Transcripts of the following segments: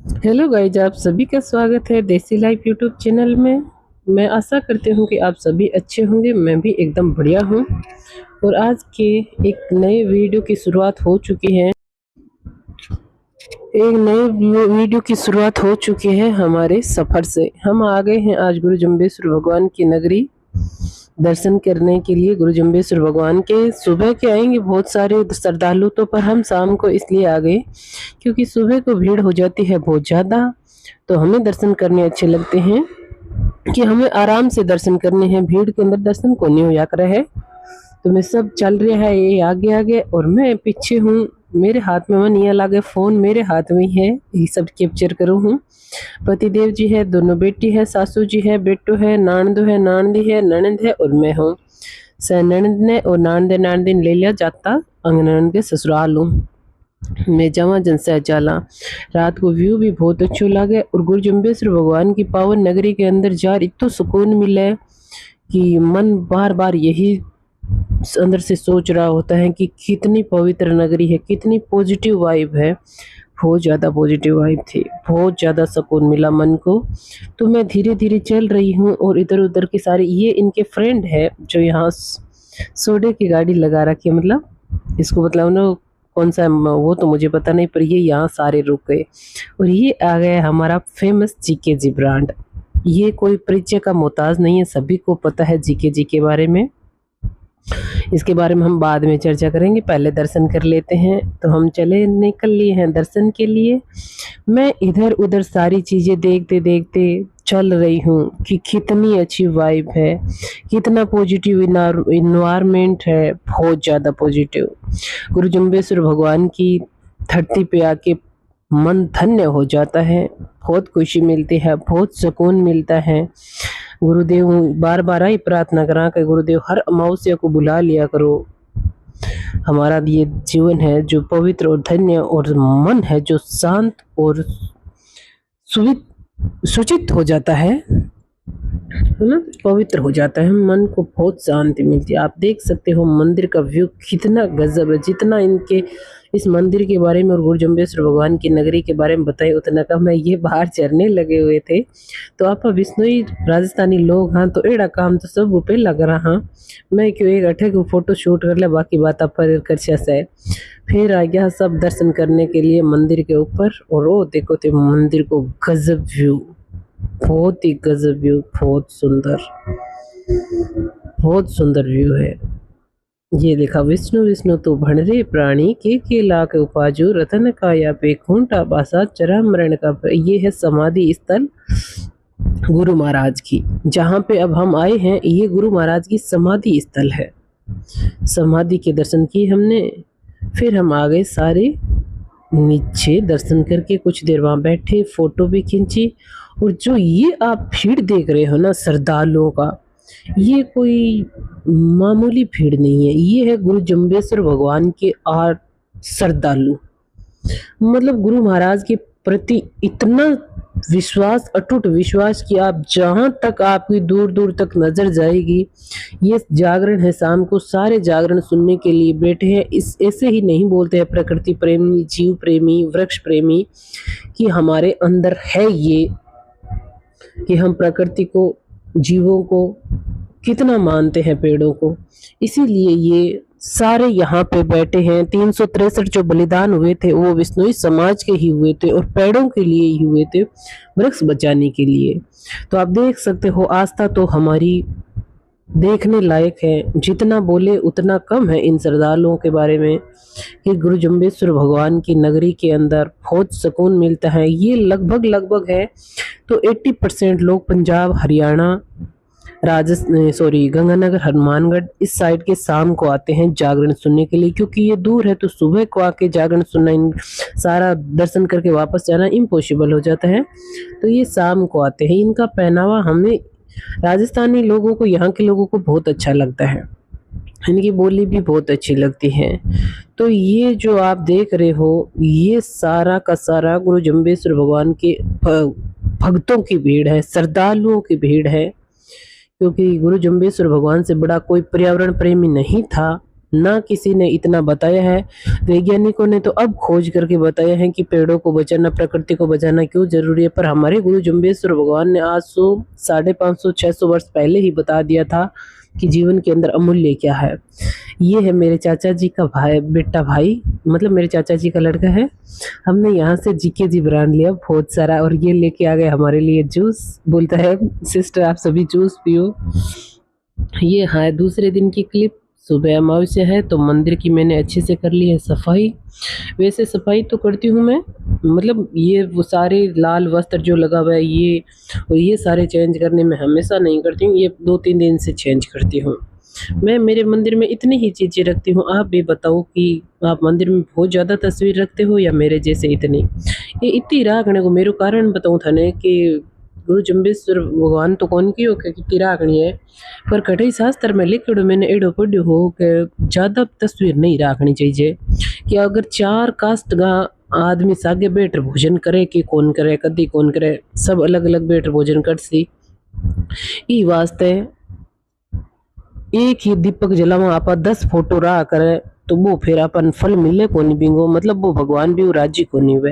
Hello guys, आप सभी का स्वागत है देसी लाइफ यूट्यूब चैनल में। मैं आशा करती हूँ कि आप सभी अच्छे होंगे। मैं भी एकदम बढ़िया हूँ और आज के एक नए वीडियो की शुरुआत हो चुकी है। वीडियो की शुरुआत हो चुकी है हमारे सफ़र से। हम आ गए हैं आज गुरु जम्बेश्वर भगवान की नगरी दर्शन करने के लिए। गुरु जम्बेश्वर भगवान के सुबह के आएंगे बहुत सारे श्रद्धालु, तो पर हम शाम को इसलिए आ गए क्योंकि सुबह को भीड़ हो जाती है बहुत ज़्यादा। तो हमें दर्शन करने अच्छे लगते हैं कि हमें आराम से दर्शन करने हैं, भीड़ के अंदर दर्शन को नहीं होया करे है। तो मैं सब चल रहा है ये आगे आगे और मैं पीछे हूँ। मेरे हाथ में मन ये लगे फ़ोन मेरे हाथ में है, ये सब कैप्चर करूँ हूँ। पतिदेव जी है, दोनों बेटी है, सासू जी है, बेटो है, नानदो है, नानदी है, ननद है और मैं हूँ। स ननद ने और नानदिन ले लिया जाता अंग ननद के ससुराल हूँ। मैं जमा जनसा जाला। रात को व्यू भी बहुत अच्छो लगे और गुरु जम्बेश्वर भगवान की पावन नगरी के अंदर जार इतना सुकून मिले कि मन बार बार यही अंदर से सोच रहा होता है कि कितनी पवित्र नगरी है, कितनी पॉजिटिव वाइब है। बहुत ज़्यादा पॉजिटिव वाइब थी, बहुत ज़्यादा सुकून मिला मन को। तो मैं धीरे धीरे चल रही हूँ और इधर उधर की सारी ये इनके फ्रेंड है जो यहाँ सोडे की गाड़ी लगा रखी है, मतलब इसको मतलब ना कौन सा वो तो मुझे पता नहीं, पर ये यहाँ सारे रुक गए और ये आ गया हमारा फेमस जीके जी ब्रांड। ये कोई परिचय का मोहताज नहीं है, सभी को पता है जीके जी के बारे में। इसके बारे में हम बाद में चर्चा करेंगे, पहले दर्शन कर लेते हैं। तो हम चले निकल लिए हैं दर्शन के लिए। मैं इधर उधर सारी चीज़ें देखते देखते चल रही हूँ कि कितनी अच्छी वाइब है, कितना पॉजिटिव इन्वायरमेंट है, बहुत ज़्यादा पॉजिटिव। गुरु जम्बेश्वर भगवान की धरती पे आके मन धन्य हो जाता है, बहुत खुशी मिलती है, बहुत सुकून मिलता है। गुरुदेव बार बार आई प्रार्थना करा कि गुरुदेव हर अमावस्या को बुला लिया करो। हमारा ये जीवन है जो पवित्र और धन्य और मन है जो शांत और सूचित हो जाता है ना, पवित्र हो जाता है, मन को बहुत शांति मिलती है। आप देख सकते हो मंदिर का व्यू कितना गजब है। जितना इनके इस मंदिर के बारे में और गुरु जम्बेश्वर भगवान की नगरी के बारे में बताए उतना कम है। ये बाहर चढ़ने लगे हुए थे तो आप बिश्नोई राजस्थानी लोग हाँ, तो एड़ा काम तो सब पे लग रहा हाँ। मैं क्यों एक अठे को फोटो शूट कर ले, बाकी बात आप पर कर से फिर आ गया सब दर्शन करने के लिए मंदिर के ऊपर। और वो देखो थे मंदिर को गजब व्यू, बहुत ही गजब व्यू, बहुत सुंदर व्यू है। ये लिखा विष्णु विष्णु तो भणरे प्राणी के लाख उपाजु रतन काया पे खूंटा बासा चरा मरण का। ये है समाधि स्थल गुरु महाराज की, जहाँ पे अब हम आए हैं। ये गुरु महाराज की समाधि स्थल है। समाधि के दर्शन किए हमने, फिर हम आ गए सारे नीचे। दर्शन करके कुछ देर वहाँ बैठे, फोटो भी खींची। और जो ये आप भीड़ देख रहे हो ना श्रद्धालुओं का, ये कोई मामूली भीड़ नहीं है। ये है गुरु जम्बेश्वर भगवान के श्रद्धालु। मतलब गुरु महाराज के प्रति इतना विश्वास, अटूट विश्वास कि आप जहाँ तक आपकी दूर दूर तक नजर जाएगी ये जागरण है। शाम को सारे जागरण सुनने के लिए बैठे हैं। इस ऐसे ही नहीं बोलते हैं प्रकृति प्रेमी, जीव प्रेमी, वृक्ष प्रेमी, कि हमारे अंदर है ये कि हम प्रकृति को, जीवों को कितना मानते हैं, पेड़ों को। इसीलिए ये सारे यहाँ पे बैठे हैं। 363 जो बलिदान हुए थे वो विष्णुई समाज के ही हुए थे और पेड़ों के लिए ही हुए थे, वृक्ष बचाने के लिए। तो आप देख सकते हो आस्था तो हमारी देखने लायक है। जितना बोले उतना कम है इन श्रद्धालुओं के बारे में कि गुरु जम्बेश्वर भगवान की नगरी के अंदर बहुत सुकून मिलता है। ये लगभग है तो 80% लोग पंजाब, हरियाणा, गंगानगर, हनुमानगढ़ इस साइड के शाम को आते हैं जागरण सुनने के लिए, क्योंकि ये दूर है तो सुबह को आके जागरण सुनना, सारा दर्शन करके वापस जाना इम्पॉसिबल हो जाता है। तो ये शाम को आते हैं। इनका पहनावा हमें राजस्थानी लोगों को, यहाँ के लोगों को बहुत अच्छा लगता है। इनकी बोली भी बहुत अच्छी लगती है। तो ये जो आप देख रहे हो ये सारा का सारा गुरु जम्बेश्वर भगवान के भक्तों की भीड़ है, श्रद्धालुओं की भीड़ है। क्योंकि गुरु जम्बेश्वर भगवान से बड़ा कोई पर्यावरण प्रेमी नहीं था ना किसी ने इतना बताया है। वैज्ञानिकों ने तो अब खोज करके बताया है कि पेड़ों को बचाना, प्रकृति को बचाना क्यों जरूरी है, पर हमारे गुरु जम्बेश्वर भगवान ने आज 550-600 वर्ष पहले ही बता दिया था कि जीवन के अंदर अमूल्य क्या है। ये है मेरे चाचा जी का भाई, बेटा भाई, मतलब मेरे चाचा जी का लड़का है। हमने यहाँ से जीके जी ब्रांड लिया बहुत सारा, और ये लेके आ गए हमारे लिए जूस। बोलता है सिस्टर आप सभी जूस पियो। ये है दूसरे दिन की क्लिप। सुबह अमावस्या है तो मंदिर की मैंने अच्छे से कर ली है सफाई। वैसे सफाई तो करती हूँ मैं, मतलब ये वो सारे लाल वस्त्र जो लगा हुआ है ये, और ये सारे चेंज करने में हमेशा नहीं करती हूँ, ये 2-3 दिन से चेंज करती हूँ। मैं मेरे मंदिर में इतनी ही चीज़ें रखती हूँ। आप भी बताओ कि आप मंदिर में बहुत ज़्यादा तस्वीर रखते हो या मेरे जैसे इतनी। ये इतनी राखने को मेरो कारण बताऊँ थाने कि गुरु जम्बेश्वर भगवान तो कौन की हो कि राखनी है, पर कठई शास्त्र में लिखिड़ो मैंने एडो पढ़ियो हो कि ज़्यादा तस्वीर नहीं राखनी चाहिए। कि अगर 4 कास्ट का आदमी सागे बैठ भोजन करे कि कौन करे, कदी कौन करे, सब अलग अलग बैठ भोजन कर सी। ई वास्ते एक ही दीपक जलावा आपा 10 फोटो रहा करे तो वो फिर अपन फल मिले कोनी बिंगो, मतलब वो भगवान भी राजी कोनी हुए।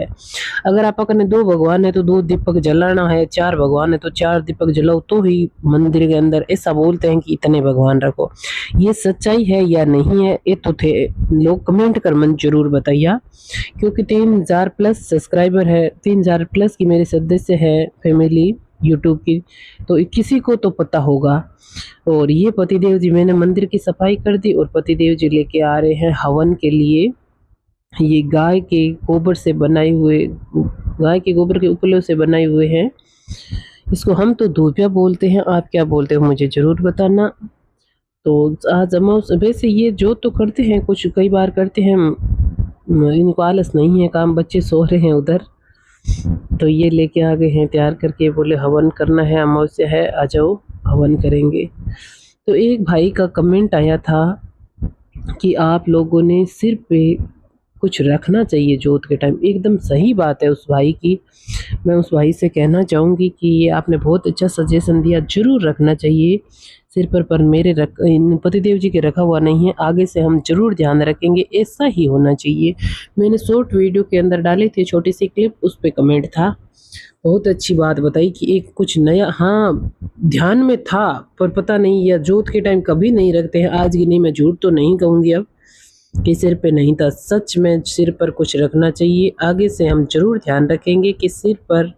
अगर आपा कने 2 भगवान है तो 2 दीपक जलाना है, 4 भगवान है तो 4 दीपक जलाओ तो ही मंदिर के अंदर। ऐसा बोलते हैं कि इतने भगवान रखो। ये सच्चाई है या नहीं है ये तो थे लोग कमेंट कर मन जरूर बताइए, क्योंकि 3000 प्लस सब्सक्राइबर है, 3000 प्लस की मेरे सदस्य है फैमिली यूट्यूब की, तो किसी को तो पता होगा। और ये पतिदेव जी, मैंने मंदिर की सफाई कर दी और पतिदेव जी लेके आ रहे हैं हवन के लिए। ये गाय के गोबर से बनाए हुए, गाय के गोबर के उपलों से बनाए हुए हैं। इसको हम तो धूपिया बोलते हैं, आप क्या बोलते हो मुझे ज़रूर बताना। तो आज अमावस्या, वैसे ये जो तो करते हैं, कुछ कई बार करते हैं, इनको आलस नहीं है, काम बच्चे सो रहे हैं उधर, तो ये लेके आ गए हैं तैयार करके, बोले हवन करना है, अमावस्या है, आ जाओ हवन करेंगे। तो एक भाई का कमेंट आया था कि आप लोगों ने सिर पे कुछ रखना चाहिए जोत के टाइम। एकदम सही बात है उस भाई की। मैं उस भाई से कहना चाहूँगी कि ये आपने बहुत अच्छा सजेशन दिया, ज़रूर रखना चाहिए सिर पर मेरे इन पतिदेव जी के रखा हुआ नहीं है, आगे से हम ज़रूर ध्यान रखेंगे, ऐसा ही होना चाहिए। मैंने शॉर्ट वीडियो के अंदर डाली थी छोटी सी क्लिप, उस पर कमेंट था, बहुत अच्छी बात बताई कि एक कुछ नया, हाँ ध्यान में था पर पता नहीं, या जोत के टाइम कभी नहीं रखते हैं, आज की नहीं, मैं झूठ तो नहीं कहूँगी अब कि सिर पे नहीं था, सच में सिर पर कुछ रखना चाहिए। आगे से हम जरूर ध्यान रखेंगे कि सिर पर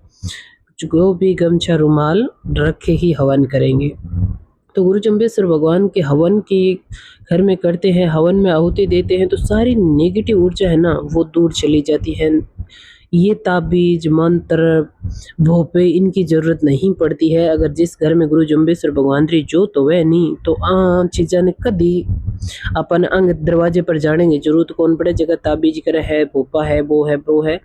जो भी गमछा रुमाल रखे ही हवन करेंगे। तो गुरु जम्बेश्वर भगवान के हवन की घर में करते हैं, हवन में आहुति देते हैं तो सारी नेगेटिव ऊर्जा है ना वो दूर चली जाती है। ये ताबीज मंत्र भोपे इनकी ज़रूरत नहीं पड़ती है। अगर जिस घर में गुरु जम्बेश्वर भगवान री जो तो वह नहीं तो चीज़ा ने कदी अपन अंग दरवाजे पर जानेंगे जरूरत कौन पड़े, जगह ताबीज करे है, भोपा है, वो है, वो है।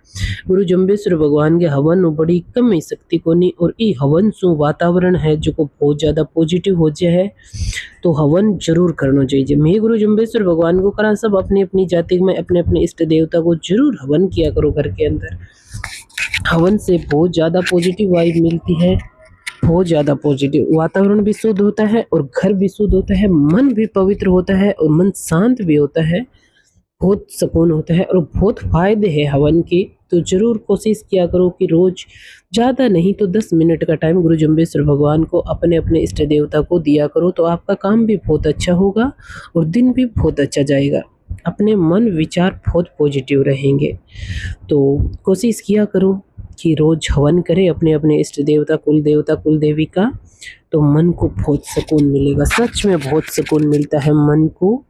गुरु जम्बेश्वर भगवान के हवन बड़ी कम ही शक्ति कोनी, और ई हवन सु वातावरण है जो को बहुत ज़्यादा पॉजिटिव हो जाए है, तो हवन जरूर करना चाहिए। मैं गुरु जम्बेश्वर भगवान को करा, सब अपनी अपनी जाति में अपने अपने इष्ट देवता को जरूर हवन किया करो घर के अंदर। हवन से बहुत ज़्यादा पॉजिटिव वाइब मिलती है, बहुत ज़्यादा पॉजिटिव वातावरण भी शुद्ध होता है और घर भी शुद्ध होता है, मन भी पवित्र होता है और मन शांत भी होता है, बहुत सुकून होता है और बहुत फायदे हैं हवन के। तो जरूर कोशिश किया करो कि रोज ज़्यादा नहीं तो 10 मिनट का टाइम गुरु जम्बेश्वर भगवान को अपने अपने इष्ट देवता को दिया करो, तो आपका काम भी बहुत अच्छा होगा और दिन भी बहुत अच्छा जाएगा, अपने मन विचार बहुत पॉजिटिव रहेंगे। तो कोशिश किया करो कि रोज हवन करें अपने अपने इष्ट देवता कुल देवी का, तो मन को बहुत सुकून मिलेगा, सच में बहुत सुकून मिलता है मन को।